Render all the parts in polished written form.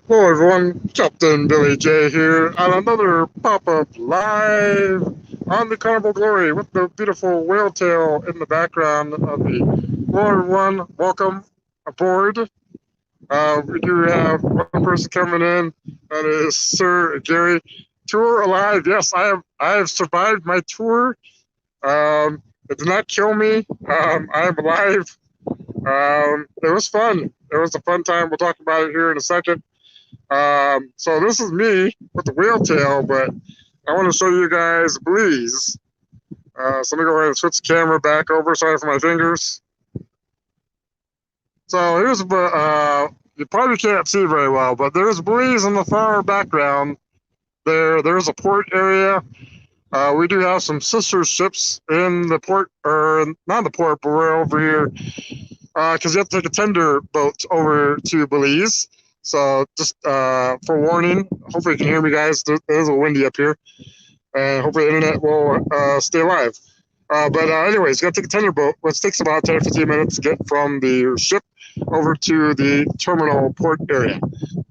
Hello everyone, Captain Billy J here on another pop-up live on the Carnival Glory with the beautiful whale tail in the background of the Lord One. Welcome aboard. We do have one person coming in, that is Sir Gary. Tour alive, yes, I have survived my tour. It did not kill me. I am alive. It was fun. It was a fun time. We'll talk about it here in a second. So this is me with the whale tail, but I want to show you guys Belize. So let me go ahead and switch the camera back over. Sorry for my fingers. So here's you probably can't see very well, but there's Belize in the far background. There's a port area. We do have some sister ships in the port, or not the port, but we're over here because you have to take a tender boat over to Belize. So just for warning, hopefully you can hear me, guys. It is a little windy up here, and hopefully the internet will stay alive. But anyways, you got to take a tender boat, which takes about 10 or 15 minutes to get from the ship over to the terminal port area.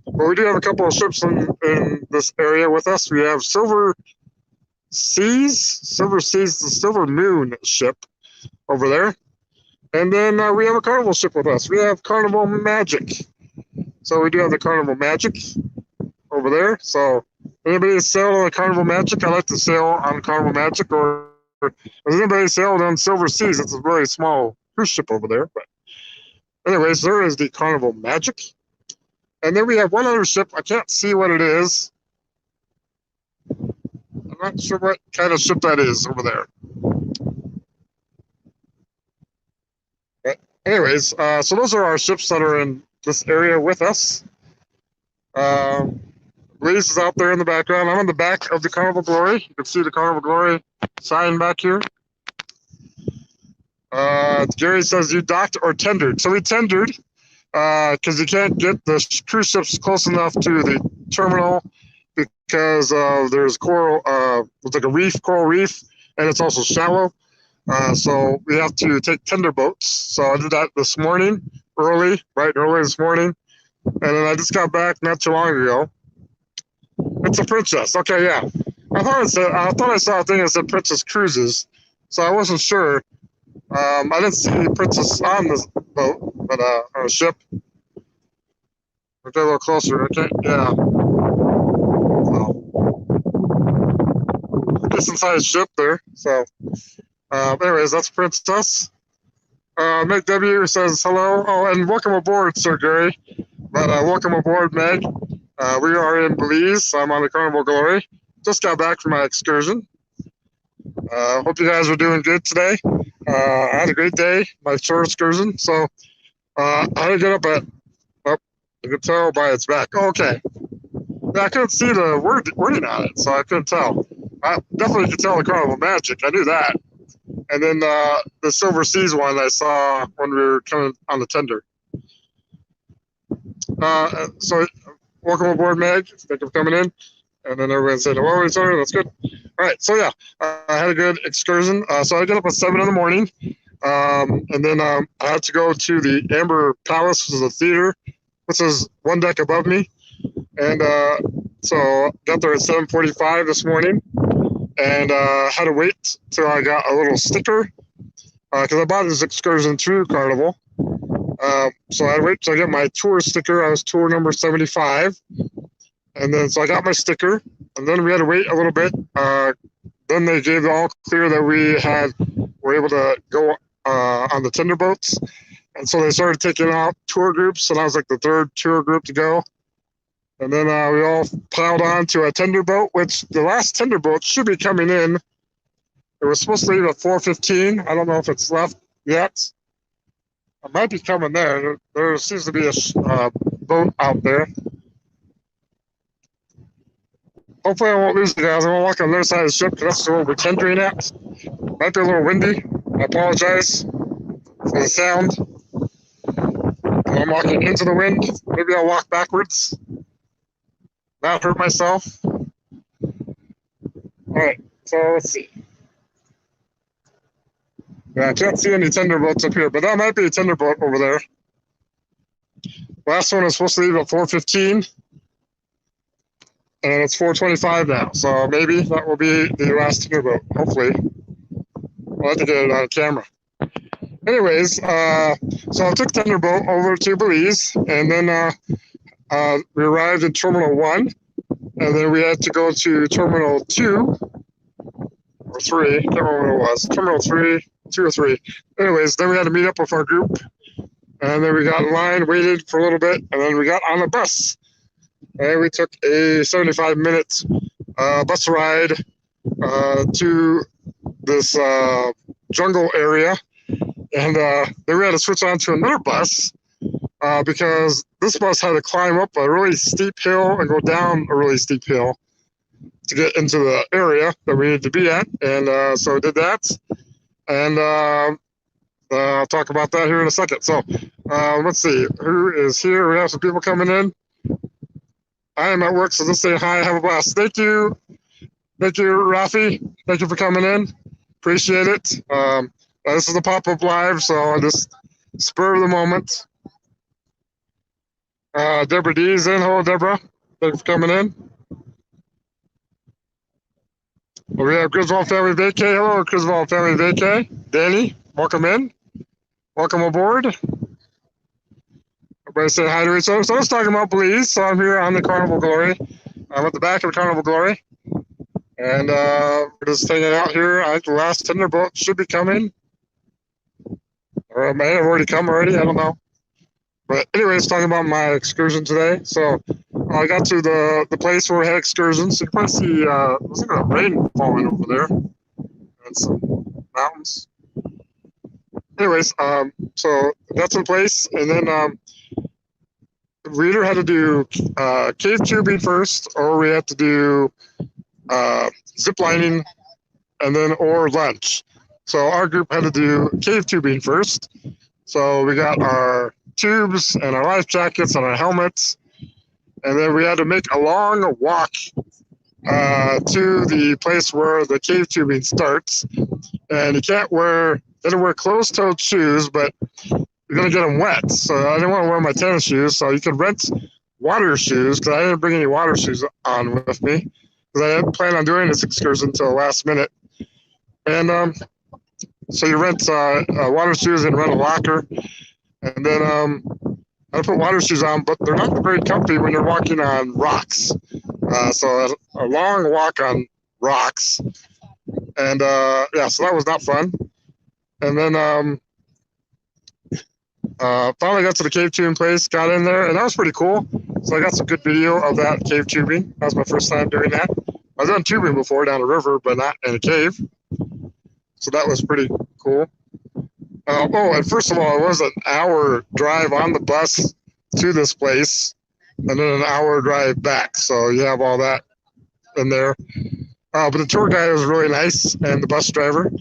But we do have a couple of ships in this area with us. We have Silver Seas, the Silver Moon ship over there. And then we have a Carnival ship with us. We have Carnival Magic. So we do have the Carnival Magic over there. So anybody sail on the Carnival Magic? I like to sail on Carnival Magic. Or has anybody sailed on Silver Seas? It's a very small cruise ship over there. But anyways, there is the Carnival Magic. And then we have one other ship. I can't see what it is. I'm not sure what kind of ship that is over there. But anyways, so those are our ships that are in this area with us. Belize is out there in the background. I'm on the back of the Carnival Glory. You can see the Carnival Glory sign back here. Gary says you docked or tendered. So we tendered because you can't get the cruise ships close enough to the terminal because there's coral, it's like a coral reef, and it's also shallow. So we have to take tender boats. So I did that this morning, bright and early this morning. And then I just got back not too long ago. It's a Princess. Okay, yeah. I thought I saw a thing that said Princess Cruises, so I wasn't sure. I didn't see Princess on this boat, but on a ship. We'll get a little closer. Okay, yeah. Decent sized ship there. So, anyways, that's Princess. Meg W says hello. Oh, and welcome aboard, Sir Gary. But welcome aboard, Meg. We are in Belize. I'm on the Carnival Glory. Just got back from my excursion. Hope you guys are doing good today. I had a great day, my short excursion. So I had to get up at, you can tell by its back. Oh, okay. Yeah, I couldn't see the wording on it, so I couldn't tell. I definitely could tell the Carnival Magic. I knew that. And then the Silver Seas one I saw when we were coming on the tender. So welcome aboard, Meg. Thank you for coming in. And then everyone said, hello, each other. That's good. All right. So, yeah, I had a good excursion. So I got up at 7 in the morning. And then I had to go to the Amber Palace, which is a theater, which is one deck above me. And so got there at 7:45 this morning. And had to wait till I got a little sticker. Because I bought this excursion through Carnival. So I had to wait till I get my tour sticker. I was tour number 75. And then, so I got my sticker, and then we had to wait a little bit. Then they gave the all clear that were able to go on the tender boats. And so they started taking out tour groups, and I was like the third tour group to go. And then we all piled on to a tender boat, which the last tender boat should be coming in. It was supposed to leave at 4:15. I don't know if it's left yet. I might be coming there. There seems to be a boat out there. Hopefully I won't lose you guys. I won't walk on the other side of the ship because that's where we're tendering at. Might be a little windy. I apologize for the sound. I'm walking into the wind. Maybe I'll walk backwards. Not hurt myself. Alright, so let's see. Yeah, I can't see any tender boats up here, but that might be a tender boat over there. Last one is supposed to leave at 4:15. and it's 4:25 now. So maybe that will be the last tender boat. Hopefully, we'll have to get it on camera. Anyways, so I took tender boat over to Belize, and then we arrived in Terminal 1, and then we had to go to Terminal 2 or 3. I can't remember what it was. Terminal 3, 2 or 3. Anyways, then we had to meet up with our group, and then we got in line, waited for a little bit, and then we got on the bus. And we took a 75-minute bus ride to this jungle area, and then we had to switch on to another bus because this bus had to climb up a really steep hill and go down a really steep hill to get into the area that we needed to be at. And so we did that, and I'll talk about that here in a second. So let's see, who is here? We have some people coming in. I am at work, so let's say hi, have a blast. Thank you, Rafi. Thank you for coming in. Appreciate it. This is a pop-up live, so I just spur of the moment. Deborah D is in. Hello, Deborah. Thank you for coming in. We have Griswold Family Vacay. Hello, Griswold Family Vacay. Danny, welcome in. Welcome aboard. Everybody say hi to each other. So I was talking about Belize. So I'm here on the Carnival Glory. I'm at the back of the Carnival Glory. And we're just hanging out here. I think the last tender boat should be coming. Or it may have already come already. I don't know. But anyways, talking about my excursion today. So I got to the place where we had excursions. You can probably see looks like a rain falling over there. And some mountains. Anyways, so that's in place. And then we either had to do cave tubing first, or we had to do zip lining, and then or lunch. So our group had to do cave tubing first. So we got our tubes and our life jackets and our helmets, and then we had to make a long walk to the place where the cave tubing starts. And you can't wear closed-toed shoes, but you're gonna get them wet. So I didn't want to wear my tennis shoes. So you could rent water shoes, because I didn't bring any water shoes on with me, because I didn't plan on doing this excursion until the last minute. And so you rent water shoes and rent a locker, and then I put water shoes on, but they're not very comfy when you're walking on rocks. So a long walk on rocks, and yeah, so that was not fun. And then finally got to the cave tubing place, got in there, and that was pretty cool. So I got some good video of that cave tubing. That was my first time doing that. I've done tubing before down a river, but not in a cave. So that was pretty cool. Oh, and first of all, it was an hour drive on the bus to this place, and then an hour drive back. So you have all that in there. But the tour guide was really nice, and the bus driver.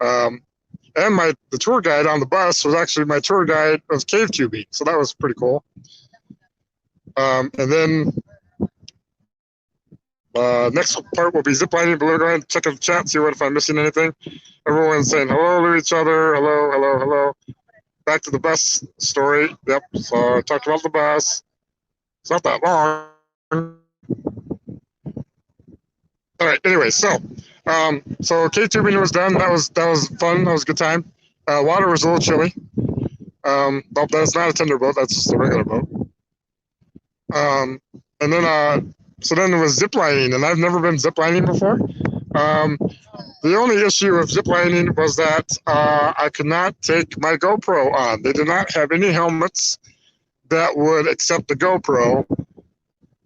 And the tour guide on the bus was actually my tour guide of cave tubing. So that was pretty cool. And then next part will be ziplining, but we'll go ahead and check the chat, see if I'm missing anything. Everyone's saying hello to each other. Hello, hello, hello. Back to the bus story. Yep. So I talked about the bus. It's not that long. All right. Anyway, so cave tubing was done. That was fun. That was a good time. Water was a little chilly. But that's not a tender boat. That's just a regular boat. And then so then it was ziplining, and I've never been ziplining before. The only issue with ziplining was that I could not take my GoPro on. They did not have any helmets that would accept the GoPro.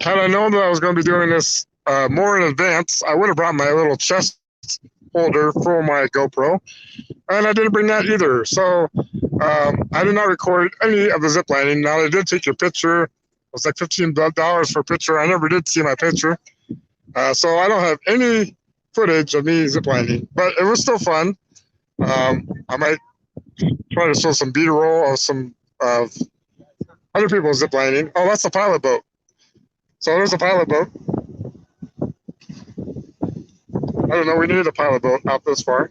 Had I known that I was going to be doing this more in advance, I would have brought my little chest holder for my GoPro, and I didn't bring that either. So I did not record any of the ziplining. Now, they did take your picture. It was like $15 for a picture. I never did see my picture. So I don't have any footage of me ziplining, but it was still fun. I might try to show some B-roll of some of other people ziplining. Oh, that's a pilot boat. So there's a pilot boat. I don't know, we needed a pilot boat out this far.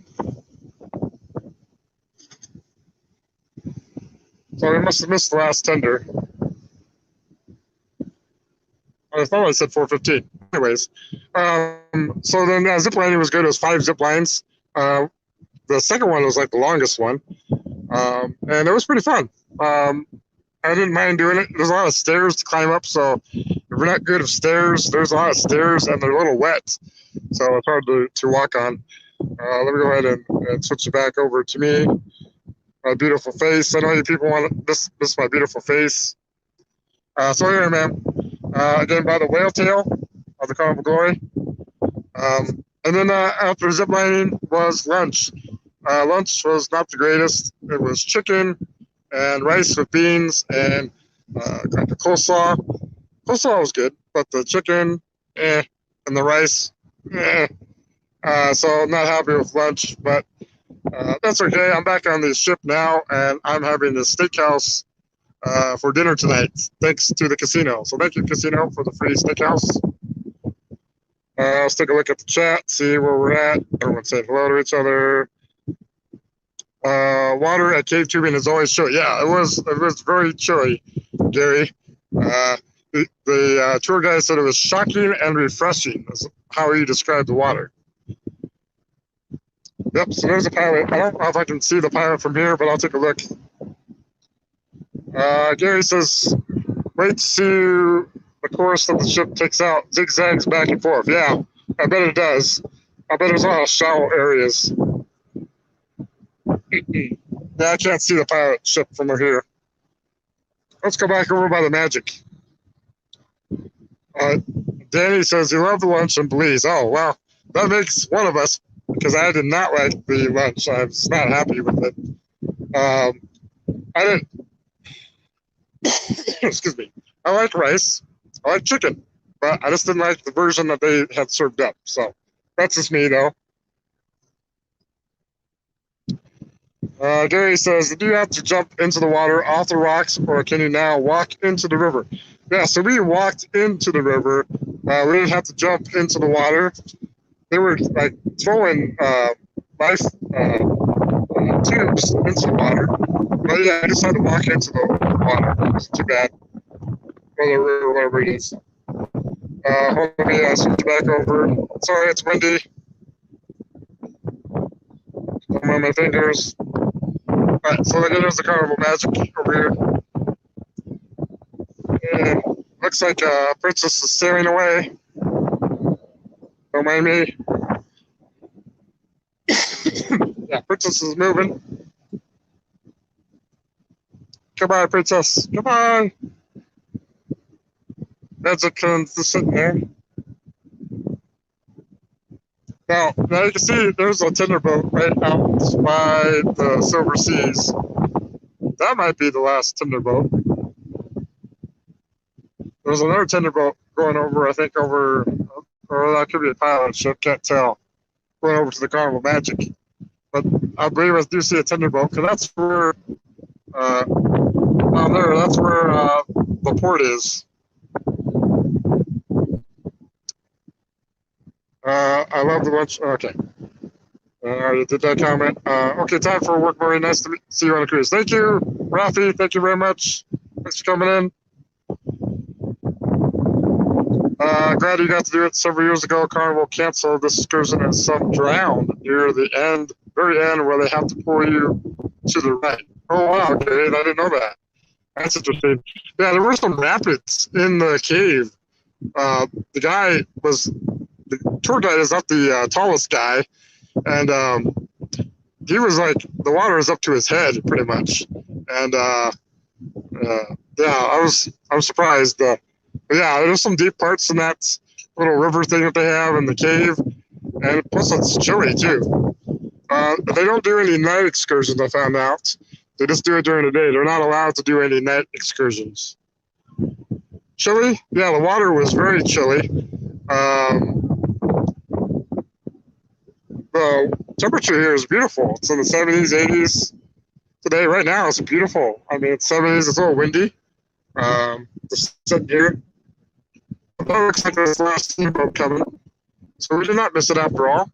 So we must have missed the last tender. I thought I said 4:15. anyways, so then zip lining was good. It was 5 zip lines. The second one was like the longest one, and it was pretty fun. I didn't mind doing it. There's a lot of stairs to climb up, so if you're not good at stairs, there's a lot of stairs and they're a little wet, so it's hard to walk on. Let me go ahead and switch it back over to me. My beautiful face. I know you people want this. This is my beautiful face. So anyway, man. Again, by the whale tail of the Carnival Glory. And then after ziplining was lunch. Lunch was not the greatest. It was chicken and rice with beans and kind of coleslaw. Coleslaw was good, but the chicken, and the rice, so I'm not happy with lunch, but that's okay. I'm back on the ship now, and I'm having the steakhouse for dinner tonight, thanks to the casino. So thank you, casino, for the free steakhouse. Let's take a look at the chat, see where we're at. Everyone saying hello to each other. Water at cave tubing is always chilly. Yeah, it was very chilly, Gary. The tour guide said it was shocking and refreshing, is how he described the water. Yep, so there's a pilot. I don't know if I can see the pilot from here, but I'll take a look. Gary says, wait to see the course that the ship takes out, zigzags back and forth. Yeah, I bet it does. I bet there's a lot of shallow areas. Yeah, I can't see the pilot ship from here. Let's go back over by the Magic. Danny says he loved the lunch in Belize. Oh, wow. That makes one of us, because I did not like the lunch. I was not happy with it. I didn't. Excuse me. I like rice. I like chicken. But I just didn't like the version that they had served up. So that's just me, though. Gary says, do you have to jump into the water off the rocks, or can you now walk into the river? Yeah, so we walked into the river. We didn't have to jump into the water. They were like throwing life tubes into the water. But yeah, I just had to walk into the water. It wasn't too bad. Or the river, whatever it is. Hold on, let me switch back over. Sorry, it's windy. I'm on my fingers. Alright, so again, there's the Carnival Magic over here. And looks like Princess is sailing away. Don't mind me. Yeah, Princess is moving. Goodbye, Princess. Goodbye. Magic just sitting there. Now you can see there's a tender boat right out by the Silver Seas. That might be the last tender boat. There's another tender boat going over, I think, or that could be a pilot ship, can't tell. Going over to the Carnival Magic. But I believe I do see a tender boat, because that's where, down there, that's where the port is. I love the lunch. Okay. You did that comment. Okay, time for work, Murray. Nice to see you on the cruise. Thank you, Rafi. Thank you very much. Thanks for coming in. Glad you got to do it several years ago. Carnival canceled this excursion and some drowned near the end, very end, where they have to pull you to the right. Oh, wow. Okay, I didn't know that. That's interesting. Yeah, there were some rapids in the cave. The tour guide is not the tallest guy, and he was like, the water is up to his head pretty much, and yeah, I was surprised. But yeah, there's some deep parts in that little river thing that they have in the cave, and plus it's chilly too. They don't do any night excursions, I found out. They just do it during the day. They're not allowed to do any night excursions. Chilly? Yeah, the water was very chilly. The temperature here is beautiful. It's in the 70s, 80s. Today, right now, it's beautiful. I mean, it's 70s. It's a little windy. Just sitting here. It looks like there's the last steamboat coming. So we did not miss it after all.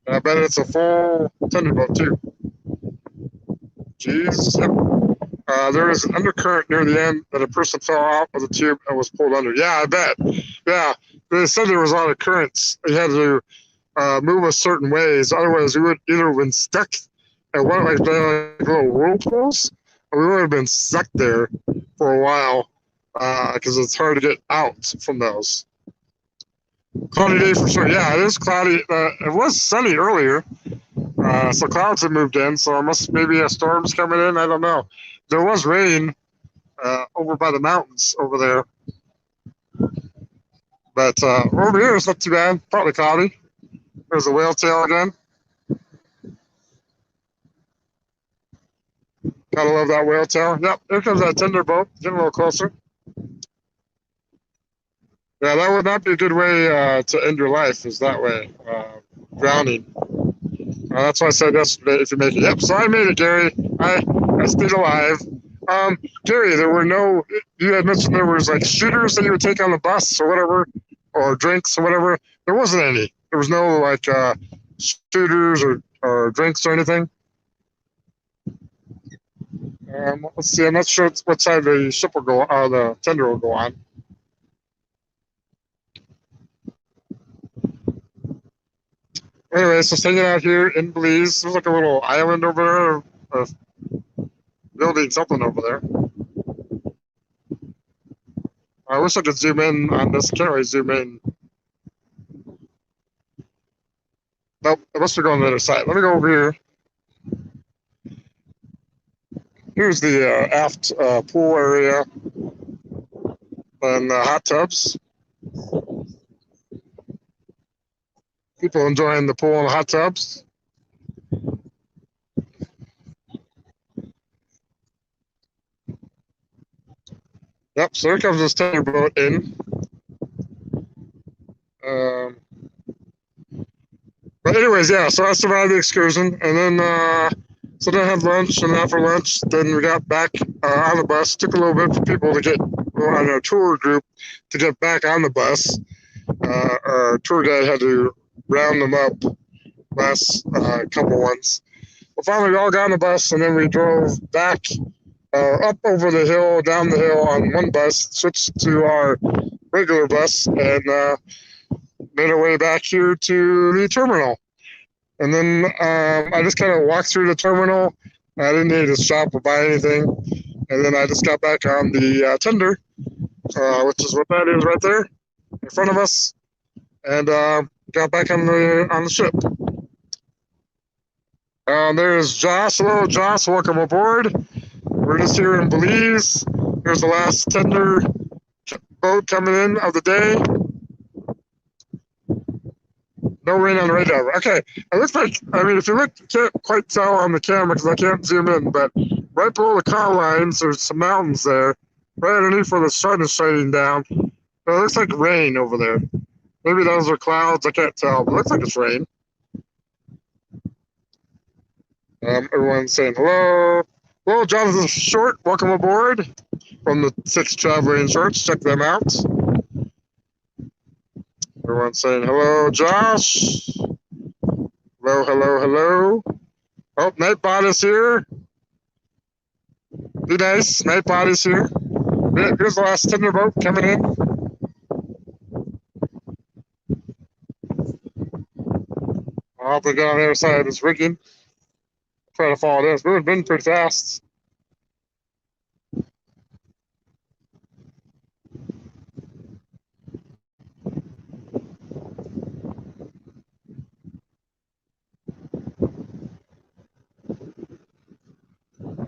I bet it's a full tender boat, too. Jeez. Yep. There was an undercurrent near the end that a person fell out of the tube and was pulled under. Yeah, I bet. Yeah, they said there was a lot of currents. They had to move us certain ways. Otherwise, we would either have been stuck at one like little whirlpools, or we would have been stuck there for a while because it's hard to get out from those. Cloudy day for sure. Yeah, it is cloudy. It was sunny earlier, so clouds have moved in. So maybe a storm's coming in. I don't know. There was rain over by the mountains over there, but over here it's not too bad. Partly cloudy. There's a whale tail again. Gotta love that whale tail. Yep, here comes that tender boat. Getting a little closer. Yeah, that would not be a good way to end your life, is that way. Drowning. That's why I said yesterday, if you make it. Yep, so I made it, Gary. I stayed alive. Gary, there were no, you had mentioned there was like shooters that you would take on the bus or whatever, or drinks or whatever. There wasn't any. There was no like shooters or drinks or anything. Let's see, I'm not sure what side the ship will go on, or the tender will go on. Anyway, so hanging out here in Belize. There's like a little island over there, building something over there. I wish I could zoom in on this. Can't really zoom in. Nope, I must be going to the other side. Let me go over here. Here's the aft pool area and hot tubs. People enjoying the pool and hot tubs. Yep, so here comes this tender boat in. But anyways, yeah, so I survived the excursion, and then so then I had lunch, and after lunch, then we got back on the bus. Took a little bit for people to get on a tour group to get back on the bus. Our tour guide had to round them up last couple ones. Well, finally, we all got on the bus, and then we drove back up over the hill, down the hill on one bus, switched to our regular bus, and made our way back here to the terminal. And then I just kind of walked through the terminal. I didn't need to stop or buy anything. And then I just got back on the tender, which is what that is right there in front of us, and got back on the ship. There's Josh. Hello, Josh. Welcome aboard. We're just here in Belize. Here's the last tender boat coming in of the day. No rain on the radar. Okay, it looks like, I mean, if you look, you can't quite tell on the camera because I can't zoom in, but right below the car lines, there's some mountains there. Right underneath where the sun is shining down. It looks like rain over there. Maybe those are clouds, I can't tell, but it looks like it's rain. Everyone's saying hello. Hello, Jonathan Short, welcome aboard from the 6 Traveling Shorts. Check them out. Everyone's saying hello, Josh. Hello, hello, hello. Oh, Nightbot is here. Be nice, Nightbot is here. Here's the last tender boat coming in. I'll have to get on the other side of this rigging. Try to follow this. We've been pretty fast.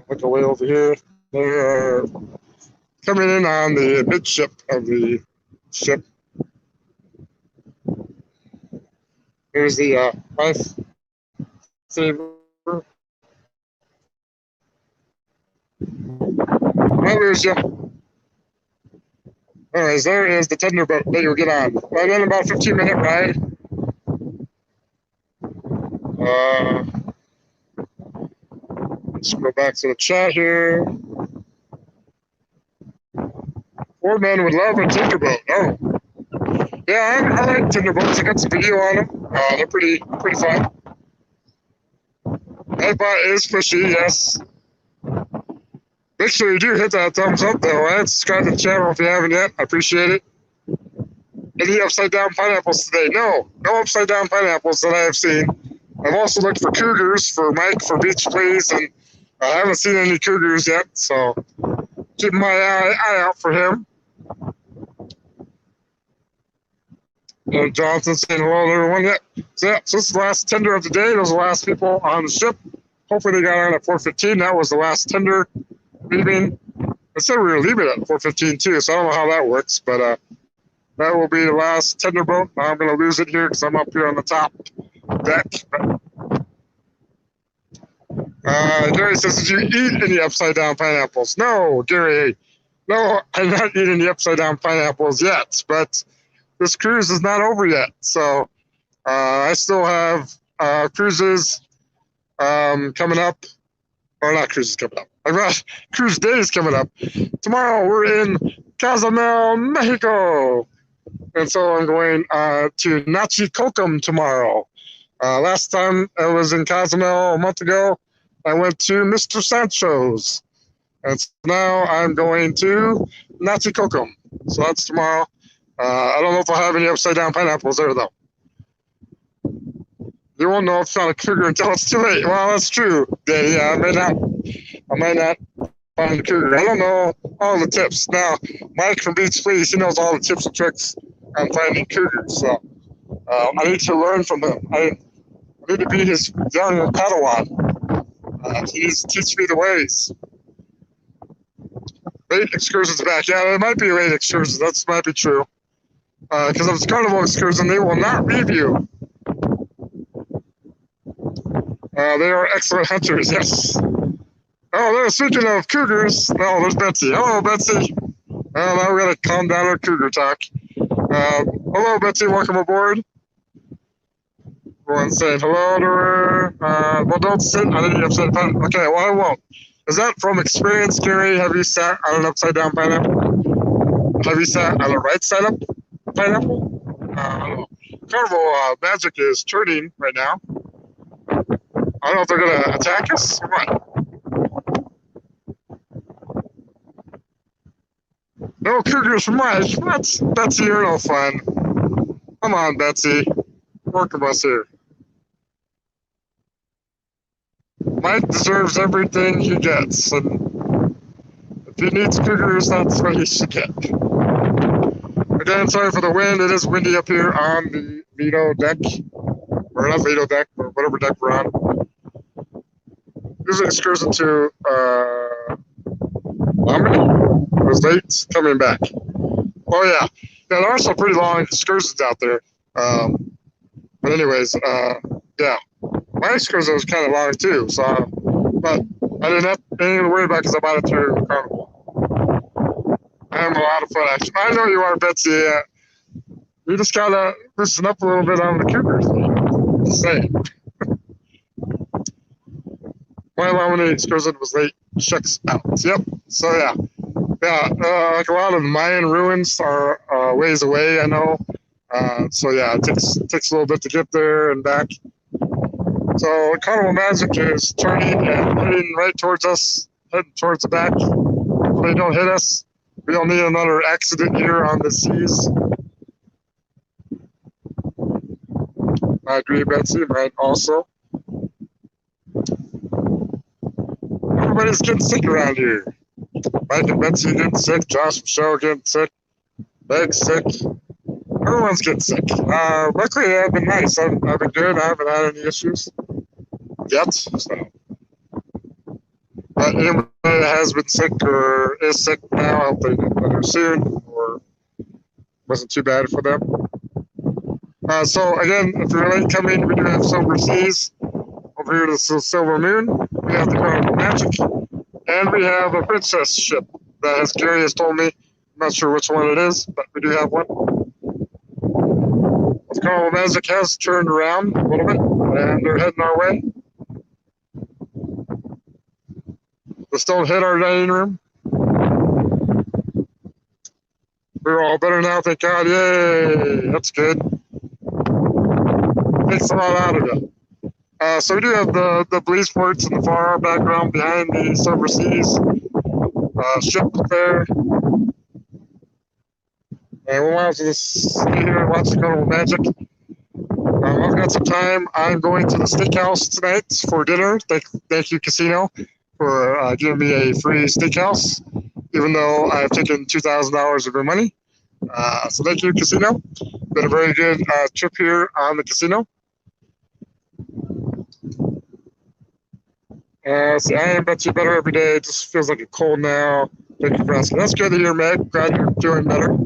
Look away over here. They're coming in on the midship of the ship. Here's the lifesaver. I lose you. Anyways, there is the tender boat that you'll get on. Right in about a 15-minute ride. Let's go back to the chat here. 4 men would love a tender boat. Oh, yeah, I like tender boats. I got some video on them. They're pretty fun. Nightbot is fishy, yes. Make sure you do hit that thumbs up, though, and subscribe to the channel if you haven't yet. I appreciate it. Any upside down pineapples today? No upside down pineapples that I have seen. I've also looked for cougars for Mike for Beach Please, and I haven't seen any cougars yet, so keep my eye out for him. And Jonathan saying hello to everyone. Yeah. So this is the last tender of the day. Those are the last people on the ship. Hopefully they got on at 4:15. That was the last tender leaving. I said we were leaving at 4:15 too, so I don't know how that works, but that will be the last tender boat. I'm going to lose it here because I'm up here on the top deck. Gary says, did you eat any upside down pineapples? No, Gary. No, I'm not eating any upside down pineapples yet, but this cruise is not over yet. So I still have cruises coming up, or not cruises coming up. I've got cruise days coming up. Tomorrow we're in Cozumel, Mexico. And so I'm going to Nachicocum tomorrow. Last time I was in Cozumel a month ago, I went to Mr. Sancho's. And so now I'm going to Nachicocum. So that's tomorrow. I don't know if I'll have any upside down pineapples there, though. You won't know if it's not a cougar until it's too late. Well, that's true, Danny. Yeah, I might not find a cougar. I don't know all the tips. Now, Mike from Beach Please, he knows all the tips and tricks on finding cougars. So I need to learn from him. I need to be his young Padawan. He needs to teach me the ways. Late excursions back. Yeah, it might be a late excursion. That might be true. Because if it's Carnival excursion, they will not leave you. They are excellent hunters, yes. Oh, speaking of cougars, oh, there's Betsy. Hello, Betsy. Well, now we got to calm down our cougar talk. Hello, Betsy. Welcome aboard. Everyone's saying hello to her. Well, don't sit on any upside down. Okay, well, I won't. Is that from experience, Gary? Have you sat on an upside down pineapple? Have you sat on a right side up pineapple? I don't know. Carnival Magic is turning right now. I don't know if they're going to attack us or what. No cougars from Mike. What? Betsy, you're no fun. Come on, Betsy. Work with us here. Mike deserves everything he gets. And if he needs cougars, that's what he should get. Again, sorry for the wind. It is windy up here on the Vito deck. Or not Vito deck, but whatever deck we're on. Usually excursion to Lombardy. It was late coming back. Oh, yeah. Yeah, there are some pretty long excursions out there. But anyways, yeah. My excursion was kind of long, too. So, but I didn't have anything to worry about because I bought it through Carnival. I am a lot of fun, actually. I know you are, Betsy. You just got to loosen up a little bit on the cougars. Just saying. My lemonade excursion was late. Checks out. Yep. So, yeah. Yeah, like a lot of Mayan ruins are ways away, I know. So, yeah, it takes a little bit to get there and back. So, Carnival Magic is turning and heading right towards us, heading towards the back. If they don't hit us, we don't need another accident here on the seas. I agree, Betsy. Mine also. Everybody's getting sick around here. Mike and Betsy getting sick. Josh, Michelle getting sick. Meg's sick. Everyone's getting sick. Luckily, I've been nice. I've been good. I haven't had any issues yet. So. But anybody that has been sick or is sick now, I hope they get better soon or wasn't too bad for them. So, again, if you're late coming, we do have Silver Seas. Over here, this is Silver Moon. We have the Carnival Magic. And we have a princess ship that, as Gary has told me, I'm not sure which one it is, but we do have one. The Carnival Magic has turned around a little bit, and they're heading our way. Just don't hit our dining room. We're all better now, thank God. Yay! That's good. Takes a lot out of it. So we do have the Belize ports in the far background behind the Silver Seas. ship there. And we'll have to stay here and watch the Carnival Magic. I've got some time. I'm going to the steakhouse tonight for dinner. Thank you, casino, for giving me a free steakhouse, even though I've taken $2,000 of your money. So thank you, casino. Been a very good trip here on the casino. See, I am bet you better every day. It just feels like a cold now. Thank you for asking. That's good to hear, Meg. Glad you're doing better.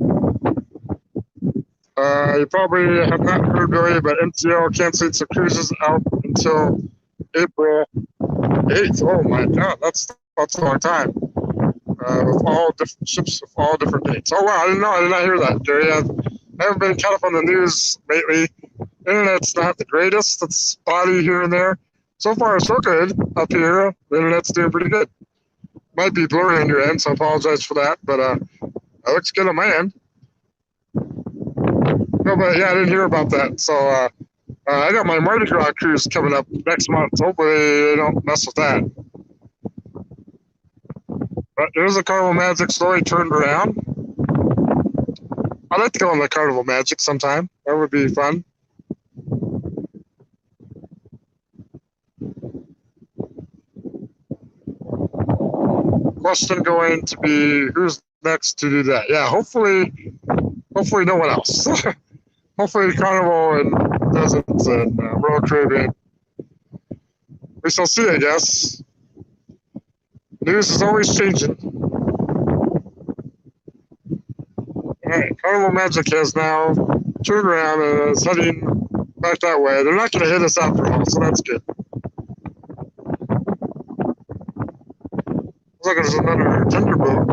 You probably have not heard, Billy, but MTL canceled some cruises out until April 8th. Oh my God, that's a long time. With all different ships with all different dates. Oh wow, I didn't know. I did not hear that, Gary. I haven't been caught up on the news lately. Internet's not the greatest. It's spotty here and there. So far, so good up here. The internet's doing pretty good. Might be blurry on your end, so I apologize for that. But it looks good on my end. No, but yeah, I didn't hear about that. So I got my Mardi Gras cruise coming up next month. Hopefully they don't mess with that. But there's a Carnival Magic story turned around. I'd like to go on the Carnival Magic sometime. That would be fun. Question going to be, who's next to do that? Yeah, hopefully no one else. Hopefully Carnival and Deserts and Royal Caribbean. We shall see, I guess. News is always changing. All right, Carnival Magic has now turned around and is heading back that way. They're not going to hit us after all, so that's good. Looks like there's another tender boat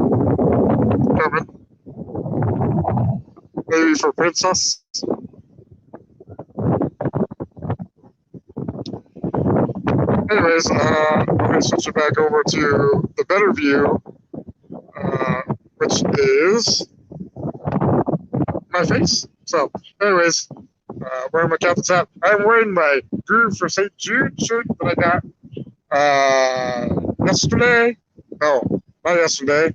coming. Maybe for Princess. Anyways, I'm going to switch it back over to the better view, which is my face. So, anyways, wearing my captain's hat. I'm wearing my Groove for St. Jude shirt that I got yesterday. No, not yesterday.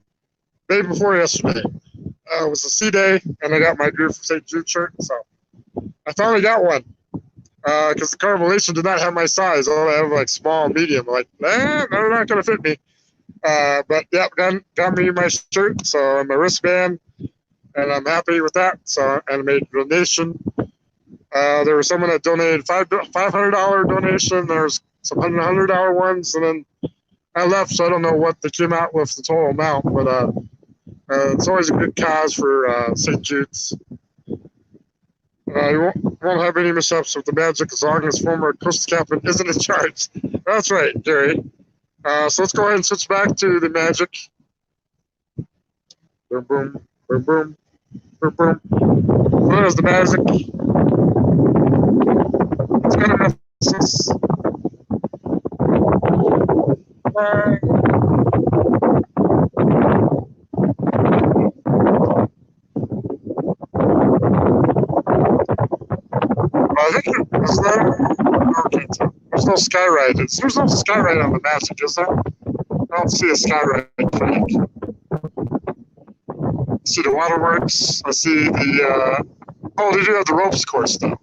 Day before yesterday. It was a sea day, and I got my Groove for St. Jude shirt. So, I finally got one. Because the Carnivalation did not have my size. All I have like small, medium. Like, they're not going to fit me. But yeah, got me my shirt, so and my wristband, and I'm happy with that. So, and I made a donation. There was someone that donated $500 donation. There's some $100 ones, and then I left, so I don't know what they came out with the total amount. But it's always a good cause for St. Jude's. You won't have any mishaps with the Magic as long as former Coastal Captain isn't in charge. That's right, Gary. So let's go ahead and switch back to the Magic. Boom, boom, boom, boom, boom, boom. There's the Magic. It's kind of emphasis. I think is that okay, there's no sky ride. There's no sky ride on the Magic, is there? I don't see a sky ride. I see the waterworks. I see the oh, they do have the ropes course though.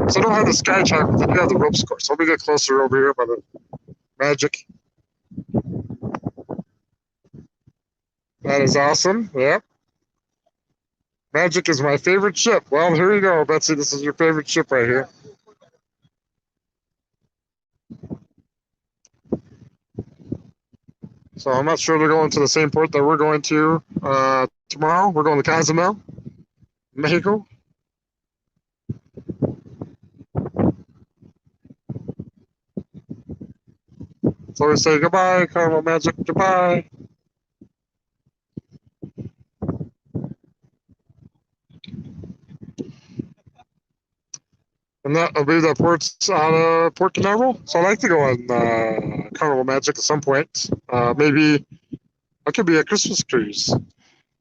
So I don't have the sky track, but they do have the ropes course. Let me get closer over here by the Magic. That is awesome. Yep. Magic is my favorite ship. Well, here you go, Betsy. This is your favorite ship right here. So I'm not sure they're going to the same port that we're going to tomorrow. We're going to Cozumel, Mexico. So we say goodbye, Carnival Magic. Goodbye. And that, I believe that port's on Port Canaveral. So I'd like to go on Carnival Magic at some point. Maybe it could be a Christmas cruise.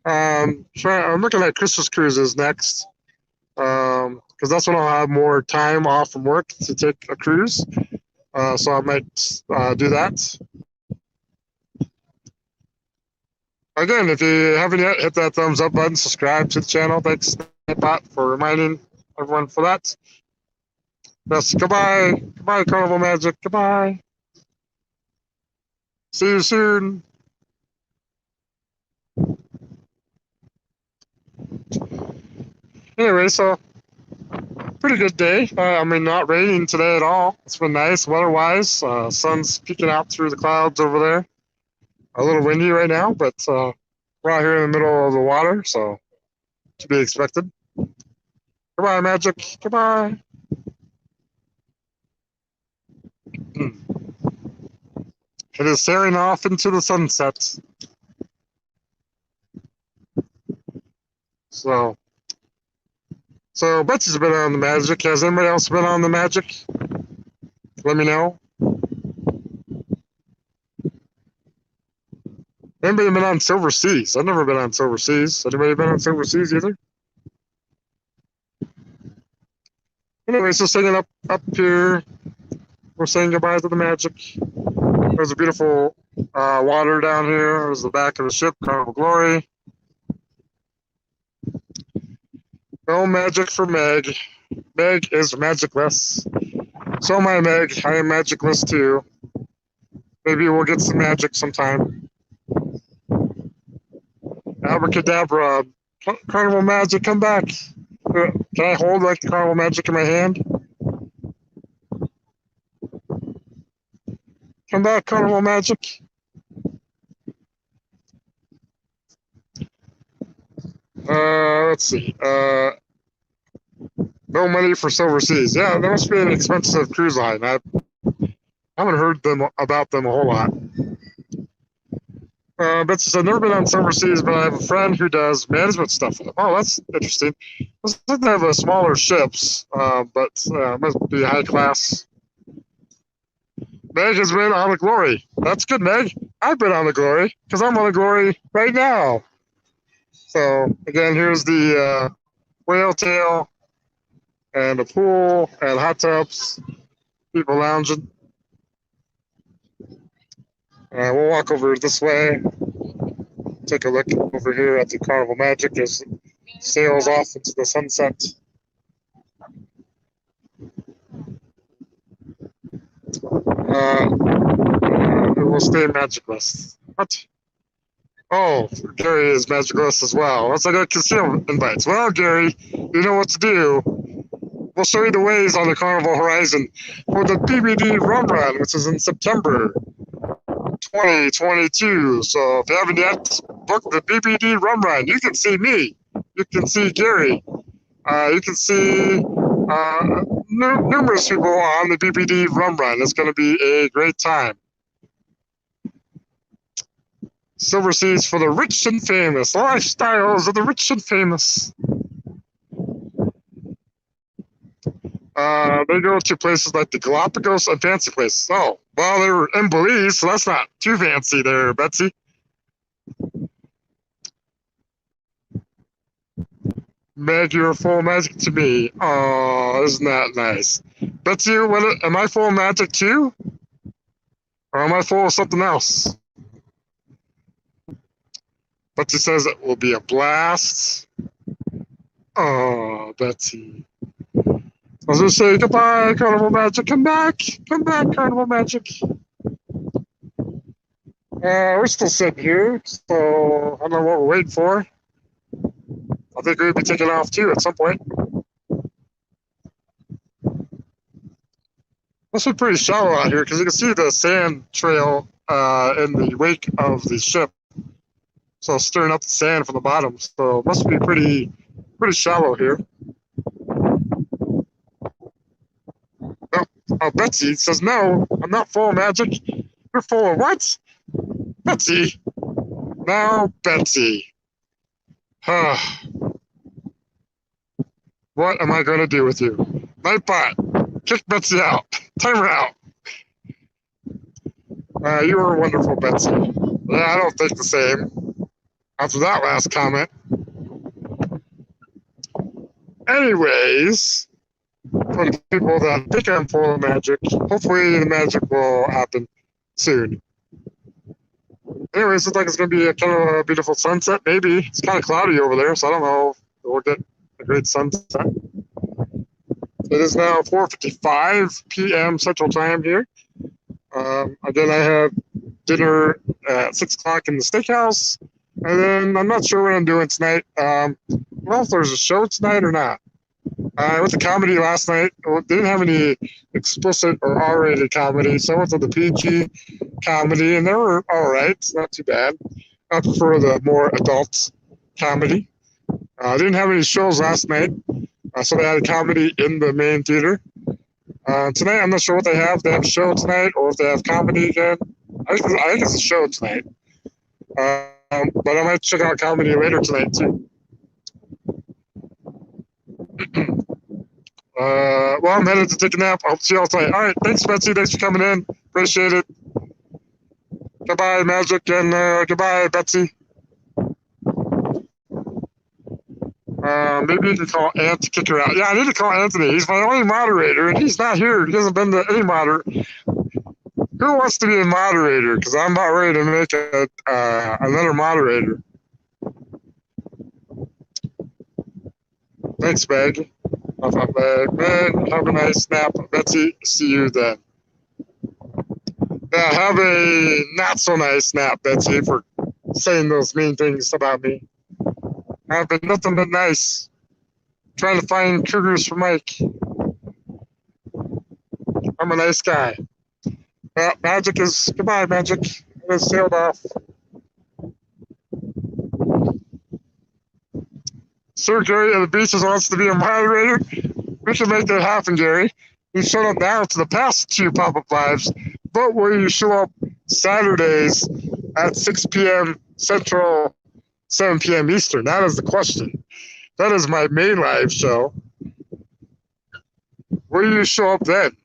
I'm looking at Christmas cruises next. Because that's when I'll have more time off from work to take a cruise. So I might do that. Again, if you haven't yet, hit that thumbs up button, subscribe to the channel. Thanks, Nightbot, for reminding everyone for that. Yes, goodbye. Goodbye, Carnival Magic. Goodbye. See you soon. Anyway, so pretty good day. I mean, not raining today at all. It's been nice weather-wise. Sun's peeking out through the clouds over there. A little windy right now, but we're out here in the middle of the water, so to be expected. Goodbye, Magic. Goodbye. It is sailing off into the sunset. So Betsy's been on the Magic. Has anybody else been on the Magic? Let me know. Anybody been on Silver Seas? I've never been on Silver Seas. Anybody been on Silver Seas either? Anyway, so singing up here. We're saying goodbye to the Magic. There's a beautiful water down here. There's the back of the ship, Carnival Glory. No magic for Meg. Meg is magicless. So am I, Meg. I am magicless too. Maybe we'll get some magic sometime. Abracadabra. Carnival Magic, come back. Can I hold like the Carnival Magic in my hand? Come back, Carnival Magic. Let's see. No money for Silver Seas. Yeah, that must be an expensive cruise line. I haven't heard about them a whole lot. Betsy said, never been on Silver Seas, but I have a friend who does management stuff with them. Oh, that's interesting. Looks like they have smaller ships, but must be high class. Meg has been on the Glory. That's good, Meg. I've been on the Glory because I'm on the Glory right now. So again, here's the whale tail and a pool and hot tubs, people lounging. We'll walk over this way. Take a look over here at the Carnival Magic as it sails off into the sunset. It will stay magicless. What? Oh, Gary is magicless as well. That's like a conceal invites. Well, Gary, you know what to do. We'll show you the ways on the Carnival Horizon for the BBD Rum Run, which is in September 2022. So if you haven't yet booked the BBD Rum Run, you can see me. You can see Gary. You can see numerous people on the BBD Rum Run. It's going to be a great time. Silver Seas for the rich and famous. Lifestyles of the rich and famous. They go to places like the Galapagos and fancy places. Oh, well, they were in Belize, so that's not too fancy there, Betsy. Meg, you're full of magic to me. Oh, isn't that nice? Betsy, am I full of magic too? Or am I full of something else? Betsy says it will be a blast. Oh, Betsy. I was going to say goodbye, Carnival Magic. Come back. Come back, Carnival Magic. We're still sitting here, so I don't know what we're waiting for. I think we'll be taking off too at some point. Must be pretty shallow out here because you can see the sand trail in the wake of the ship. So stirring up the sand from the bottom. So it must be pretty shallow here. Oh, Betsy says, no, I'm not full of magic. You're full of what? Betsy. Now, Betsy. What am I going to do with you? Nightbot, kick Betsy out. Time her out. You were wonderful, Betsy. Yeah, I don't think the same. After that last comment. Anyways, for the people that think I'm full of magic, hopefully the magic will happen soon. Anyways, looks like it's going to be a kind of a beautiful sunset. Maybe it's kind of cloudy over there, so I don't know if we'll get a great sunset. It is now 4:55 p.m. Central Time here. Again, I have dinner at 6 o'clock in the steakhouse, and then I'm not sure what I'm doing tonight. Well, if there's a show tonight or not. I went to comedy last night. They didn't have any explicit or R-rated comedy, so I went to the PG comedy, and they were all right. It's not too bad. I prefer the more adult comedy. I didn't have any shows last night, so they had a comedy in the main theater. Tonight, I'm not sure what they have. They have a show tonight, or if they have comedy again. I think it's a show tonight. But I might check out comedy later tonight, too. Well, I'm headed to take a nap. I'll see you all tonight. All right. Thanks, Betsy. Thanks for coming in. Appreciate it. Goodbye, Magic, and goodbye, Betsy. Maybe you can call Ant to kick her out. Yeah, I need to call Anthony. He's my only moderator, and he's not here. He hasn't been to any moderator. Who wants to be a moderator? Because I'm about ready to make another moderator. Thanks, Meg. Meg, have a nice nap. Betsy, see you then. Yeah, have a not so nice nap, Betsy, for saying those mean things about me. I've been nothing but nice. Trying to find cougars for Mike. I'm a nice guy. Well, Magic is goodbye, Magic. It has sailed off. Sir Gary of the Beaches wants to be a moderator. We can make that happen, Gary. You showed up now to the past 2 pop-up lives, but will you show up Saturdays at 6 p.m. Central, 7 p.m. Eastern? That is the question. That is my main live show. Will you show up then?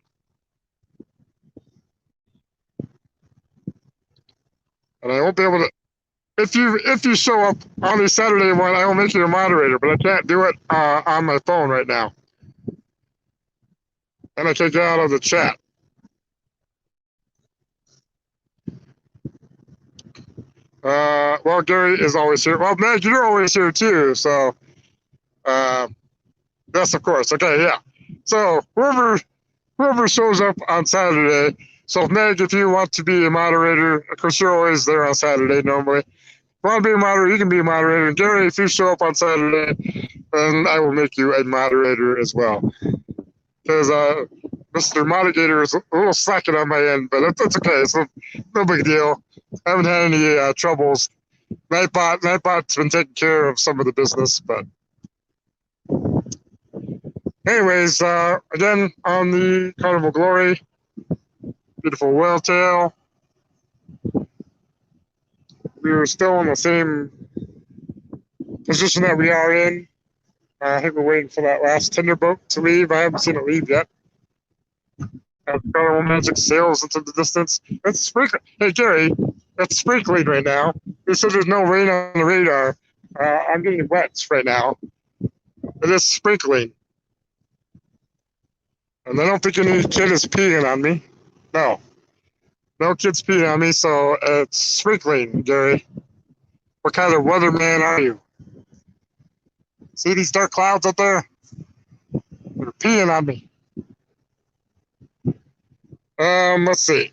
And I won't be able to. If you show up on the Saturday one, I will make you a moderator, but I can't do it on my phone right now. And I can't get out of the chat. Well, Gary is always here. Well, Meg, you're always here too. So, yes, of course. Okay, yeah. So whoever shows up on Saturday. So, Meg, if you want to be a moderator, of course, you're always there on Saturday normally. If you want to be a moderator, you can be a moderator. And Gary, if you show up on Saturday, then I will make you a moderator as well. Because Mr. Moderator is a little slacking on my end, but that's okay. It's no big deal. I haven't had any troubles. Nightbot's been taking care of some of the business, but anyways, again on the Carnival Glory, beautiful whale tail. We are still in the same position that we are in. I think we're waiting for that last tender boat to leave. I haven't seen it leave yet. Carnival Magic sails into the distance. It's sprinkling. Hey, Gary, it's sprinkling right now. They said there's no rain on the radar. I'm getting wet right now. It is sprinkling. And I don't think any kid is peeing on me. No. No kids peeing on me, so it's sprinkling, Gary. What kind of weatherman are you? See these dark clouds up there? They're peeing on me. Let's see.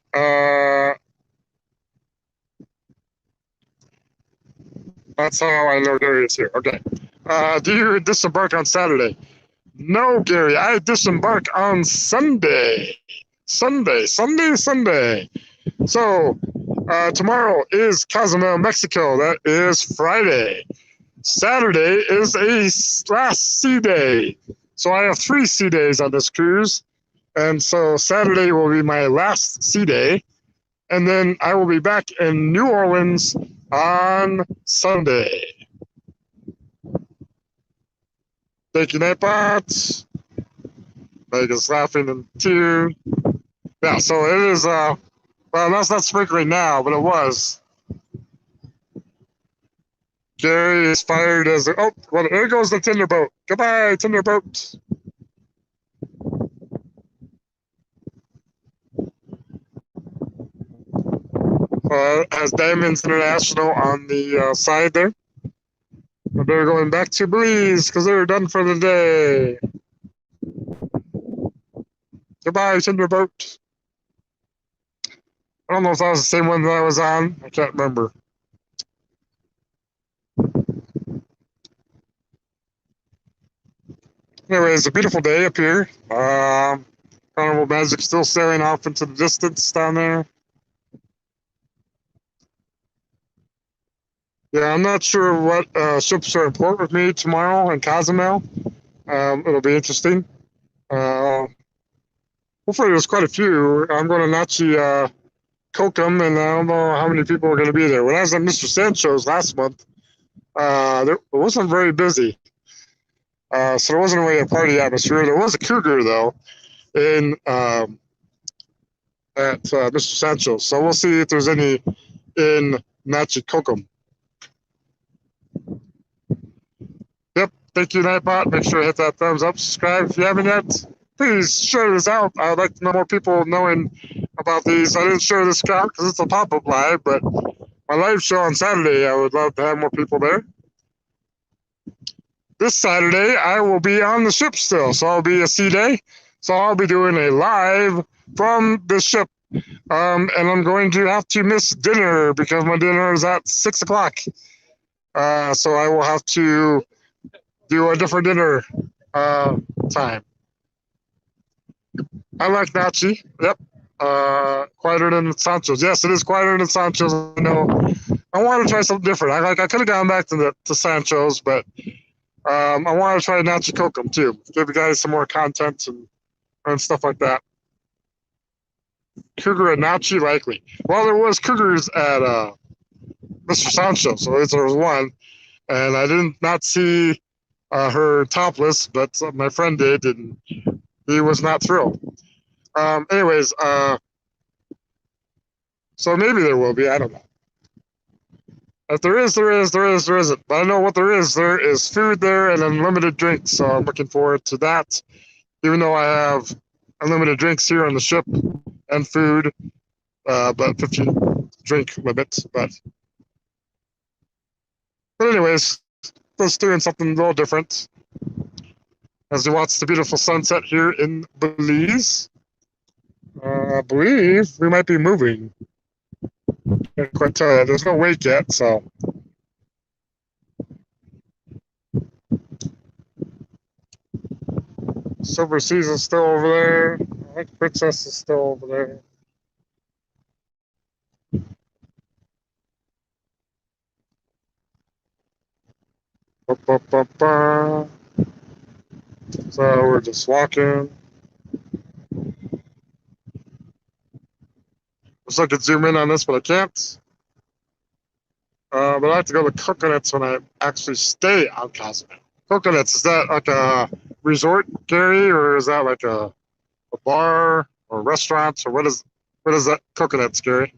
That's how I know Gary is here. Okay. Do you disembark on Saturday? No, Gary. I disembark on Sunday. Sunday. So, tomorrow is Cozumel, Mexico. That is Friday. Saturday is a last sea day. So I have 3 sea days on this cruise. And so Saturday will be my last sea day. And then I will be back in New Orleans on Sunday. Thank you, Nightbot. Meg is laughing in tears. Yeah, so it is, well, that's not sprinkling now, but it was. Gary is fired as a, oh, well, there goes the tender boat. Goodbye, tender boat. has Diamonds International on the side there. But they're going back to Belize because they're done for the day. Goodbye, Tinderboat. I don't know if that was the same one that I was on. I can't remember. Anyway, it's a beautiful day up here. Carnival Magic still sailing off into the distance down there. Yeah, I'm not sure what ships are in port with me tomorrow in Cozumel. It'll be interesting. Hopefully, there's quite a few. I'm going to Nachi Kokum, and I don't know how many people are going to be there. When I was at Mr. Sancho's last month, it wasn't very busy. So there wasn't really a party atmosphere. There was a cougar, though, in at Mr. Sancho's. So we'll see if there's any in Nachi Kokum. Yep. Thank you, Nightbot. Make sure to hit that thumbs up, subscribe if you haven't yet. Please share this out. I'd like to know more people knowing about these. I didn't share this out because it's a pop-up live, but my live show on Saturday, I would love to have more people there. This Saturday, I will be on the ship still, so I'll be a sea day. So I'll be doing a live from the ship, and I'm going to have to miss dinner because my dinner is at 6 o'clock. So I will have to do a different dinner time. I like Nachi. Yep. Quieter than Sancho's. Yes, it is quieter than Sancho's. I know. I want to try something different. I could have gone back to Sancho's, but I want to try Nachi Kokum too. Give you guys some more content and stuff like that. Cougar and Nachi likely. Well, there was cougars at Mr. Sancho, so there was one, and I did not see her topless, but my friend did, and he was not thrilled. Anyways, so maybe there will be. I don't know. If there is, there is. There isn't. But I know what there is. There is food there and unlimited drinks. So I'm looking forward to that. Even though I have unlimited drinks here on the ship and food, but 15 drink limit. But anyways, just doing something a little different as we watch the beautiful sunset here in Belize. I believe we might be moving. Can't quite tell you. There's no wake yet, so. Silver Season's still over there. I think Princess is still over there. Ba, ba, ba, ba. So we're just walking. Wish I could zoom in on this, but I can't. But I like to go to Coconuts when I actually stay on Cozumel. Coconuts, is that like a resort, Gary, or is that like a bar or restaurant, or what is that Coconuts, Gary?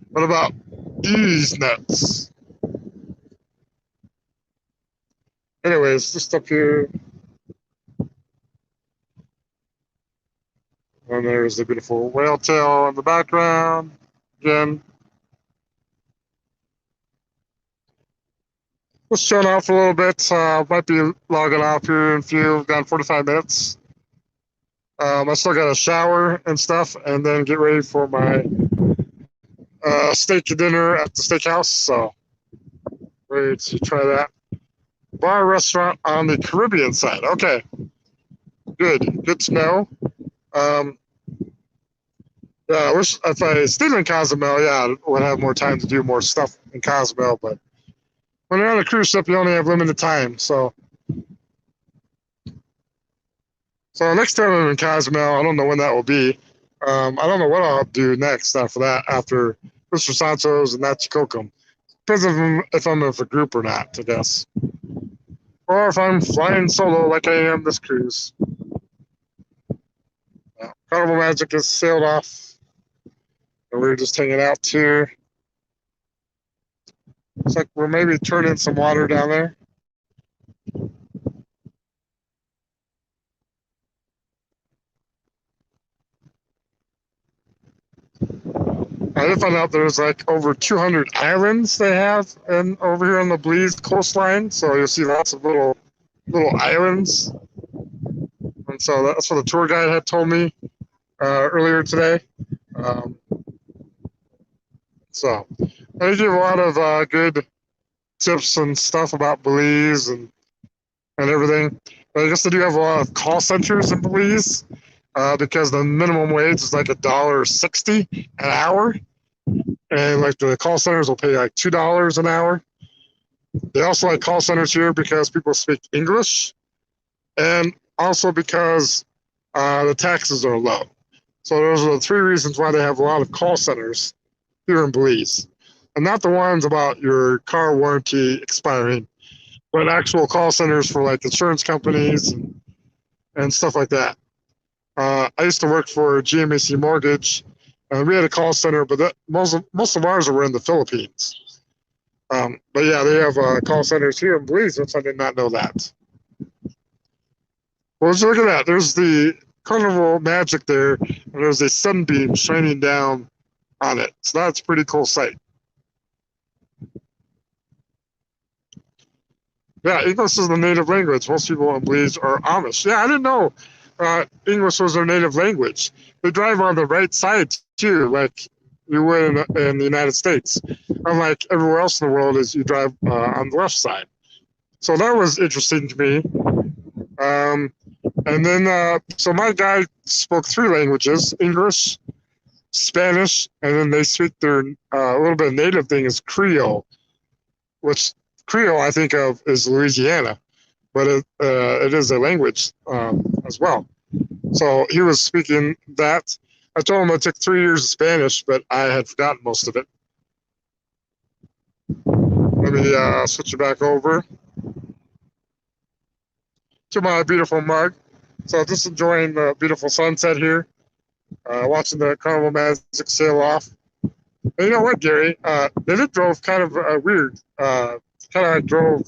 What about Ease Nuts? Anyways, just up here. And there's the beautiful whale tail in the background. Again, just chilling out for a little bit. Might be logging off here in a few, down 45 minutes. I still got to shower and stuff and then get ready for my steak dinner at the steakhouse. So, ready to try that. Bar restaurant on the Caribbean side. Okay. Good to know. Yeah, I wish if I stayed in Cozumel, I would have more time to do more stuff in Cozumel. But when you're on a cruise ship, you only have limited time. So next time I'm in Cozumel, I don't know when that will be. I don't know what I'll do next after that, after Mr. Sancho's and Nachi Kokum. Depends if I'm with a group or not, I guess. Or if I'm flying solo like I am this cruise. Carnival Magic has sailed off. And we're just hanging out here. Looks like we're maybe turning some water down there. I did find out there's like over 200 islands they have in over here on the Belize coastline. So you'll see lots of little islands, and so that's what the tour guide had told me earlier today. Um, so they give a lot of good tips and stuff about Belize and everything. But I guess they do have a lot of call centers in Belize because the minimum wage is like $1.60 an hour, and like the call centers will pay like $2 an hour. They also like call centers here because people speak English, and also because the taxes are low. So those are the three reasons why they have a lot of call centers here in Belize, and not the ones about your car warranty expiring, but actual call centers for like insurance companies and stuff like that. I used to work for GMAC Mortgage, and we had a call center, but most of ours were in the Philippines. But yeah, they have call centers here in Belize, which I did not know that. Well, let's look at that. There's the Carnival magic there, and there's a sunbeam shining down on it. So that's a pretty cool sight. Yeah, English is the native language. Most people in Belize are Amish. Yeah, I didn't know English was their native language. They drive on the right side too, like you would in the United States. Unlike everywhere else in the world, is you drive on the left side. So that was interesting to me. And then, so my guy spoke three languages: English, Spanish, and then they speak their a little bit of native thing is Creole, which Creole I think of is Louisiana, but it is a language as well. So he was speaking that. I told him I took 3 years of Spanish, but I had forgotten most of it. Let me switch it back over to my beautiful mug. So just enjoying the beautiful sunset here, watching the Carnival Magic sail off. And you know what, Gary? They did drove kind of weird. Kind of drove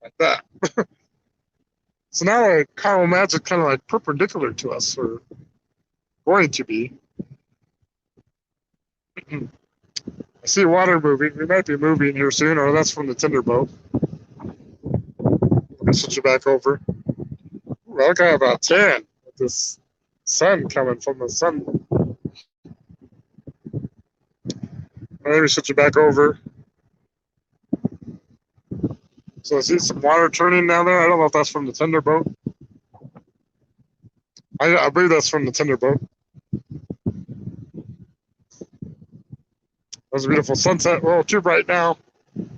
like that. So now Carnival Magic kind of like perpendicular to us, or going to be. I see water moving. We might be moving here soon, or that's from the tender boat. Let me switch it back over. Ooh, I look at about 10 with this sun coming from the sun. Let me switch it back over. So I see some water turning down there. I don't know if that's from the tender boat. I believe that's from the tender boat. There's a beautiful sunset. A little too bright now. And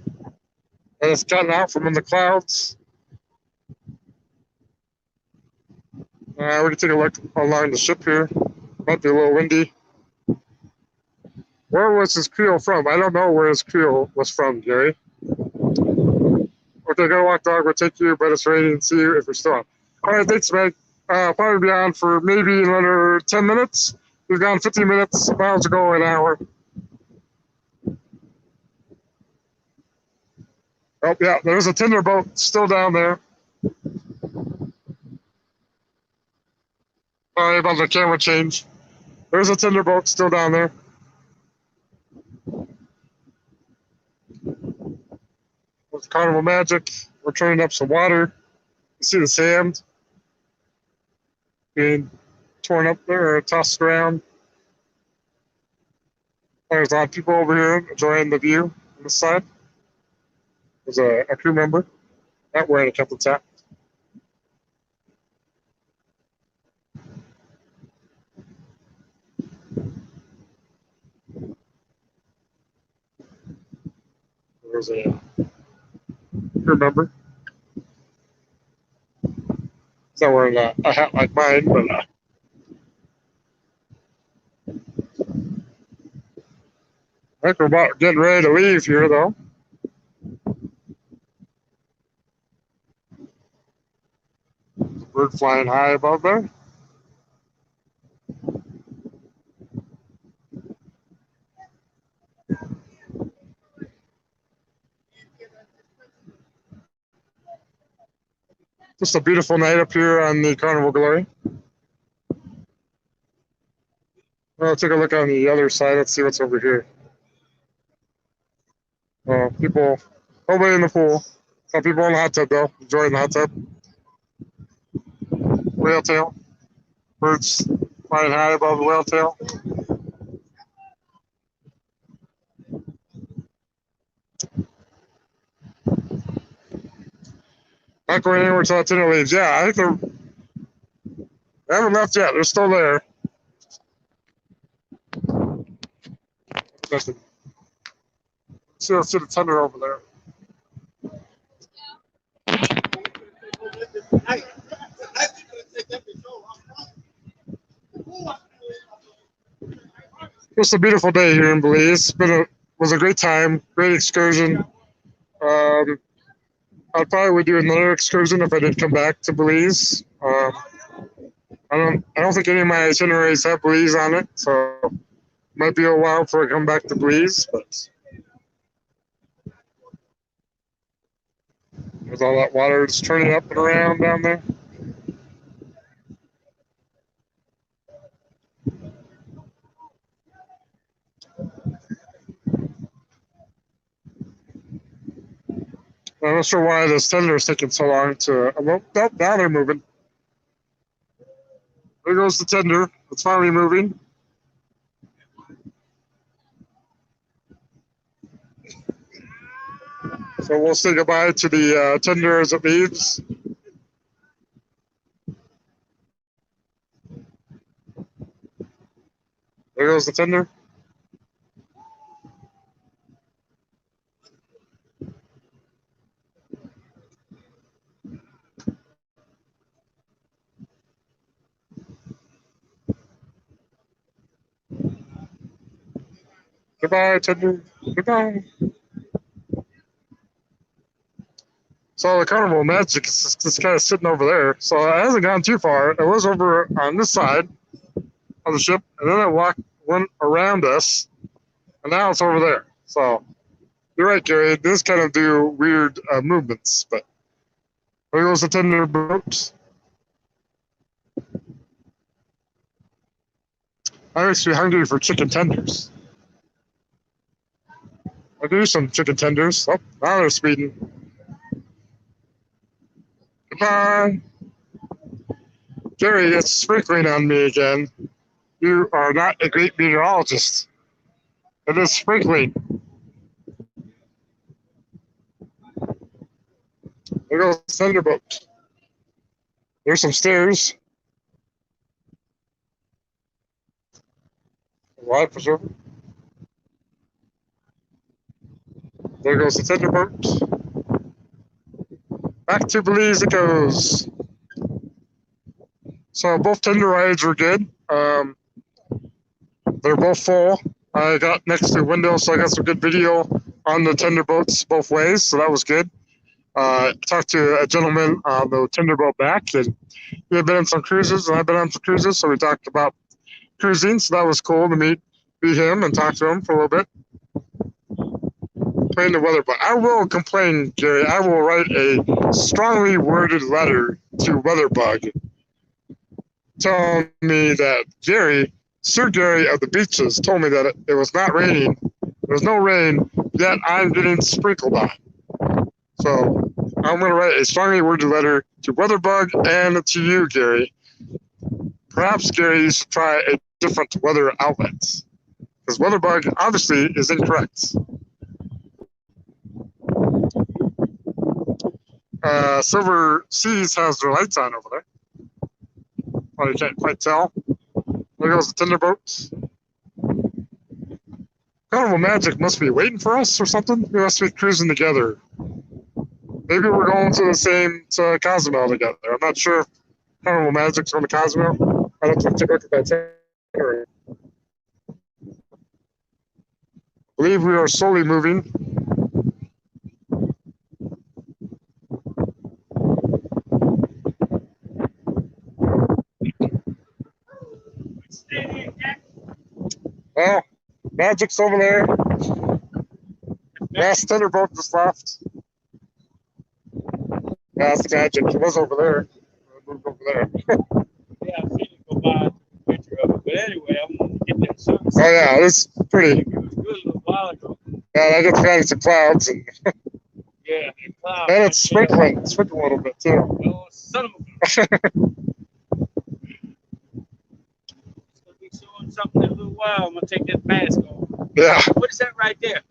it's gotten out from in the clouds. We can take a look along the ship here. Might be a little windy. Where was his Creole from? I don't know where his Creole was from, Gary. Okay, go walk dog. We'll take you, but it's raining and see you if we're still on. All right, thanks, Meg. Probably be on for maybe another 10 minutes. We've gone 15 minutes, miles to go an hour. Oh, yeah, there's a tender boat still down there. Sorry about the camera change. There's a tender boat still down there. With Carnival Magic, we're turning up some water. You see the sand being torn up there or tossed around. There's a lot of people over here enjoying the view on this side. There's a crew member not wearing a captain's hat. There's a crew member. He's not wearing a hat like mine, but I think we're about getting ready to leave here, though. There's a bird flying high above there. Just a beautiful night up here on the Carnival Glory. I'll take a look on the other side. Let's see what's over here. People, nobody in the pool. Some people in the hot tub though, enjoying the hot tub. Whale tail, birds flying high above the whale tail. Not going anywhere until that tender leaves. Yeah, I think they haven't left yet. They're still there. Let's see the tender over there. Just a beautiful day here in Belize. Was a great time, great excursion. I probably would do another excursion if I did come back to Belize. I don't think any of my itineraries have Belize on it, so it might be a while before I come back to Belize. But with all that water just turning up and around down there. I'm not sure why this tender is taking so long to. Well, nope, now they're moving. There goes the tender. It's finally moving. So we'll say goodbye to the tender as it leaves. There goes the tender. Goodbye, tender. Goodbye. So the Carnival Magic is just kind of sitting over there. So it hasn't gone too far. It was over on this side of the ship, and then it went around us, and now it's over there. So you're right, Gary. It does kind of do weird movements, but there goes the tender boat. I'm actually hungry for chicken tenders. I'll do some chicken tenders. Oh, now they're speeding. Goodbye. Gary, it's sprinkling on me again. You are not a great meteorologist. It is sprinkling. There goes the thunderbolt. There's some stairs. Life preserver. There goes the thunderbolt. Back to Belize it goes. So both tender rides were good. They're both full. I got next to a window, so I got some good video on the tender boats both ways, so that was good. Talked to a gentleman on the tender boat back, and he had been on some cruises, and I've been on some cruises, so we talked about cruising, so that was cool to meet him and talk to him for a little bit. Complain the weather, but I will complain, Gary. I will write a strongly worded letter to Weatherbug telling me that Sir Gary of the beaches told me that it was not raining. There was no rain, yet I'm getting sprinkled on. So I'm going to write a strongly worded letter to Weatherbug and to you, Gary. Perhaps, Gary, you should try a different weather outlet. Because Weatherbug obviously is incorrect. Silver Seas has their lights on over there. Well, you can't quite tell. There goes the tender boat. Carnival Magic must be waiting for us or something. We must be cruising together. Maybe we're going to the same Cozumel together. I'm not sure if Carnival Magic's going to Cozumel. I'd have to take a look at that itinerary. I believe we are slowly moving. Well, Magic's over there. Last Thunderbolt just left. That's Magic. It was over there. I moved over there. Yeah, I've seen it go by. Picture of it. But anyway, I'm going to get that Oh yeah, it's pretty. It was good a little while ago. Yeah, I get finding some clouds and Yeah, and cloud. and it's sprinkling a little bit too. Oh, son of a bitch. It's gonna be showing something in a little while. I'm gonna take that mask off. Yeah. What is that right there?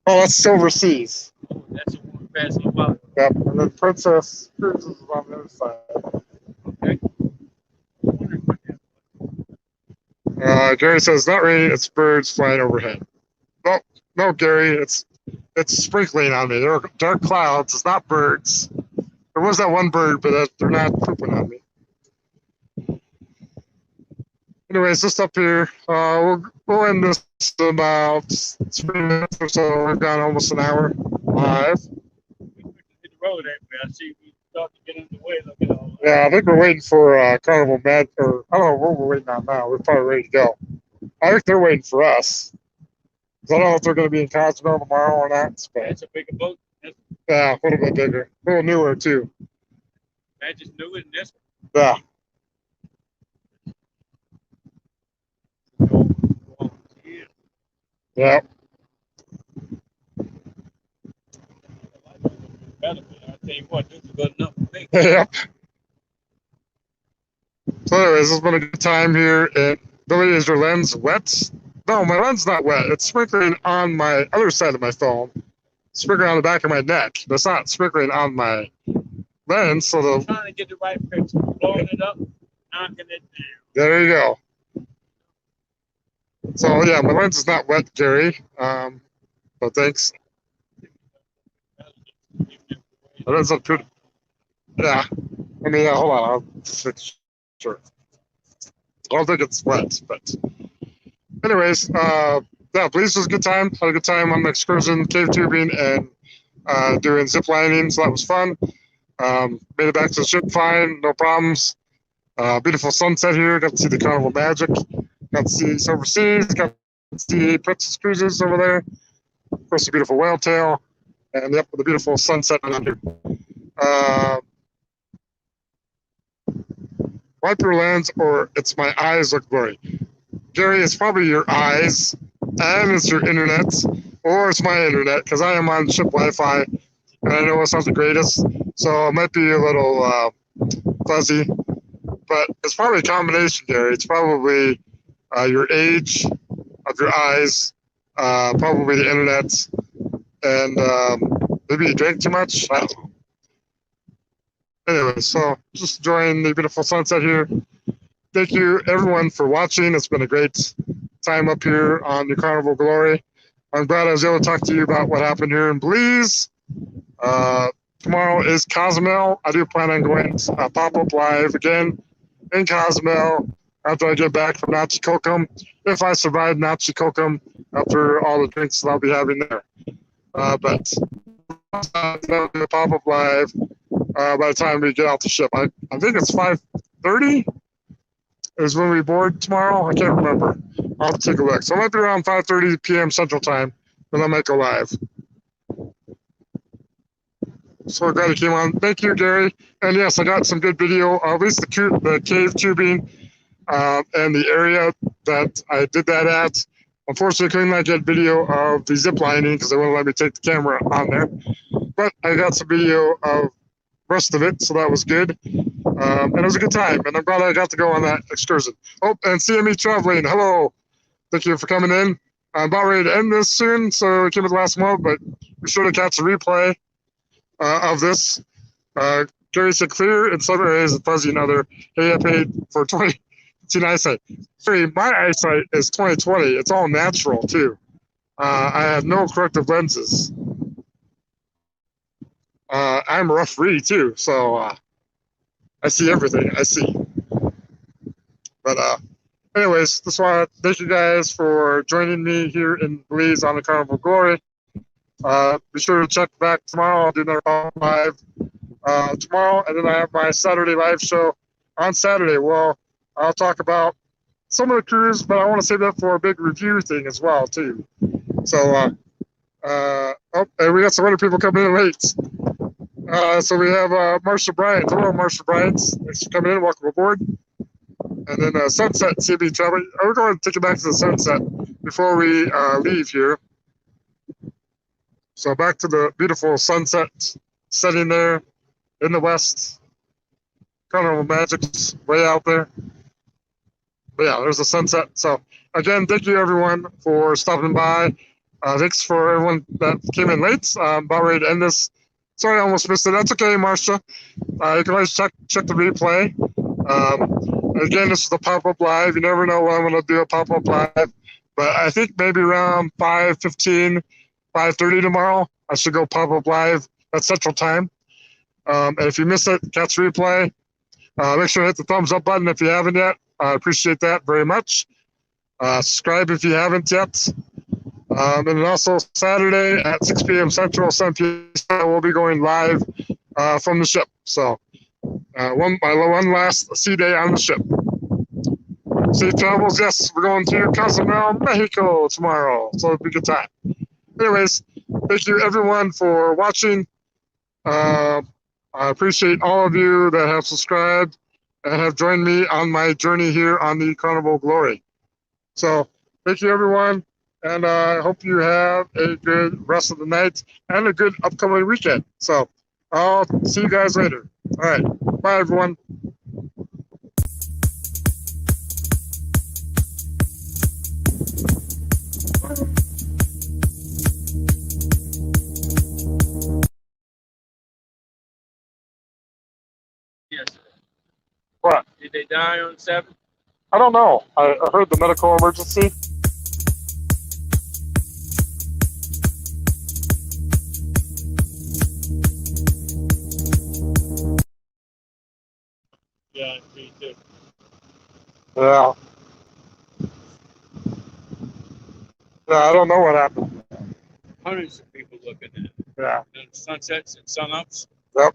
Oh, that's Silver Seas. Oh, that's a one passing about. Yep. And then Princess Cruises is on the other side. Okay. I'm wondering what that Gary says not raining, it's birds flying overhead. No, no, Gary, it's sprinkling on me. There are dark clouds. It's not birds. There was that one bird, but they're not pooping on me. Anyways, just up here, we'll end this in about 3 minutes or so. We've gone almost an hour live. we quickly hit the road that way. I see we start to get underway. Look at all that. Yeah, I think we're waiting for Carnival Med, or I don't know what we're waiting on now. We're probably ready to go. I think they're waiting for us. I don't know if they're going to be in Cozumel tomorrow or not. But That's a bigger boat. That's, yeah, a little bit bigger, a little newer too. I just knew it in this Yeah. one. Oh, yeah. Yeah. Better, but I tell you what, this is good enough for me. Yep. So anyways, this has been a good time here. Billy, is your lens wet? No, my lens not wet. It's sprinkling on my other side of my phone. Sprinkling on the back of my neck. That's not sprinkling on my lens. So I'm trying to get the right picture. Blowing it up, knocking it down. there you go. So yeah, my lens is not wet, Gary. But thanks. My lens not good. Yeah. I mean, hold on. I'll fix. Sure. I don't think it's wet, but anyways, yeah, Belize was a good time. Had a good time on the excursion, cave tubing, and doing zip lining, so that was fun. Made it back to the ship fine, no problems. Beautiful sunset here. Got to see the Carnival Magic. Got to see Silver Seas. Got to see Princess Cruises over there. Of course, the beautiful whale tail, and yep, the beautiful sunset under. Wipe your lens, or it's my eyes look blurry. Gary, it's probably your eyes, and it's your internet, or it's my internet, because I am on ship Wi-Fi, and I know it's not the greatest, so it might be a little fuzzy, but it's probably a combination, Gary. It's probably your age of your eyes, probably the internet, and maybe you drank too much. I don't know. Anyway, so just enjoying the beautiful sunset here. Thank you, everyone, for watching. It's been a great time up here on the Carnival Glory. I'm glad I was able to talk to you about what happened here in Belize. Tomorrow is Cozumel. I do plan on going pop-up live again in Cozumel after I get back from Nachi Kokum, if I survive Nachi Kokum after all the drinks that I'll be having there. But I'll do a pop-up live by the time we get out the ship. I think it's 5:30 is when we board tomorrow. I can't remember. I'll have to take a look. So it might be around 5:30 p.m. Central Time when I might go live. So glad you came on. Thank you, Gary. And yes, I got some good video, at least the cave tubing and the area that I did that at. Unfortunately, I could not get video of the zip lining because they wouldn't let me take the camera on there. But I got some video of rest of it, so that was good. And it was a good time, and I'm glad I got to go on that excursion. Oh, and CME Traveling, hello. Thank you for coming in. I'm about ready to end this soon, so it came at the last moment, but be sure to catch a replay of this. Gary said clear in some areas and fuzzy in other. Hey, I paid for 20 eyesight. Sorry, my eyesight is 20/20. It's all natural, too. I have no corrective lenses. I'm a rough read, too, so I see everything. I see. But anyways, just want to thank you guys for joining me here in Belize on the Carnival Glory. Be sure to check back tomorrow. I'll do another live tomorrow, and then I have my Saturday live show on Saturday. Well, I'll talk about some of the cruise, but I want to save that for a big review thing as well, too. So, oh, and we got some other people coming in late. So we have Marsha Bryant. Hello, Marsha Bryant. Thanks for coming in. Welcome aboard. And then sunset CB travel. We're going to take it back to the sunset before we leave here. So back to the beautiful sunset setting there in the west. Carnival Magic's way out there. But yeah, there's a sunset. So again, thank you everyone for stopping by. Thanks for everyone that came in late. I'm about ready to end this. Sorry, I almost missed it. That's okay, Marcia. You can always check the replay. Again, this is a pop-up live. You never know when I'm going to do a pop-up live. But I think maybe around 5:15, 5:30 tomorrow, I should go pop-up live at Central Time. And if you miss it, catch replay. Make sure to hit the thumbs up button if you haven't yet. I appreciate that very much. Subscribe if you haven't yet. And then also Saturday at 6 p.m. Central, 7 p.m. we'll be going live from the ship. So one last sea day on the ship. Safe travels. Yes, we're going to Cozumel, Mexico tomorrow. So it'll be a good time. Anyways, thank you everyone for watching. I appreciate all of you that have subscribed and have joined me on my journey here on the Carnival Glory. So thank you everyone, and I hope you have a good rest of the night and a good upcoming weekend. So I'll see you guys later. All right, bye everyone. Yes. What? Did they die on 7th? I don't know. I heard the medical emergency. Yeah, me too. Yeah. Yeah, I don't know what happened. Hundreds of people looking at it. Yeah. And sunsets and sunups. Yep.